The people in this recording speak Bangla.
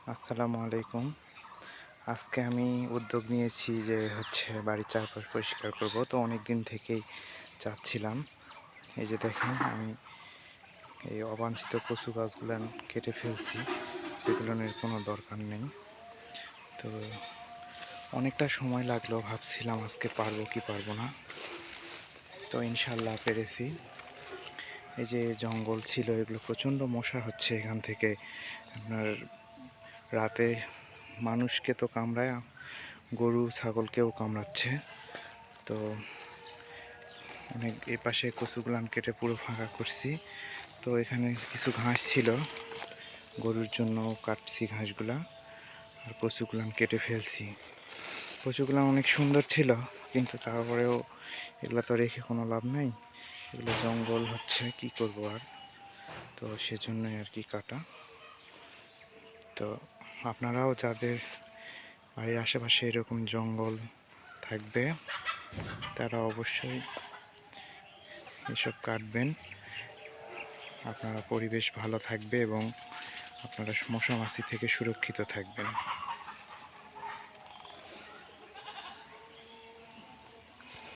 আসসালামু আলাইকুম। আজকে আমি উদ্যোগ নিয়েছি যে বাড়ির চারপাশ পরিষ্কার করব। তো অনেক দিন থেকেই চাচ্ছিলাম। এই যে দেখেন আমি এই অবাঞ্ছিত কচু গাছগুলান কেটে ফেলছি, যেগুলোর কোনো দরকার নেই। তো অনেকটা সময় লাগলো, ভাবছিলাম আজকে পারবো কি পারবো না। তো ইনশাল্লাহ পেরেছি। এই যে জঙ্গল ছিল, এগুলো প্রচণ্ড মশা হচ্ছে এখান থেকে। আপনার রাতে মানুষকে তো কামড়ায়, গরু ছাগলকেও কামড়াচ্ছে। তো অনেক এই পাশে কচুগুলান কেটে পুরো ফাঁকা করছি। তো এখানে কিছু ঘাস ছিল, গরুর জন্য কাটছি ঘাসগুলা, আর কচুগুলান কেটে ফেলছি। কচুগুলান অনেক সুন্দর ছিল, কিন্তু তারপরেও এগুলো তো রেখে কোনো লাভ নাই। এগুলো জঙ্গল হচ্ছে, কি করব আর। তো সেজন্যই আর কি কাটা। তো আপনারাও যাদের বাড়ির আশেপাশে এরকম জঙ্গল থাকবে, তারা অবশ্যই এসব কাটবেন। আপনারা পরিবেশ ভালো থাকবে এবং আপনারা মশা মাছি থেকে সুরক্ষিত থাকবেন।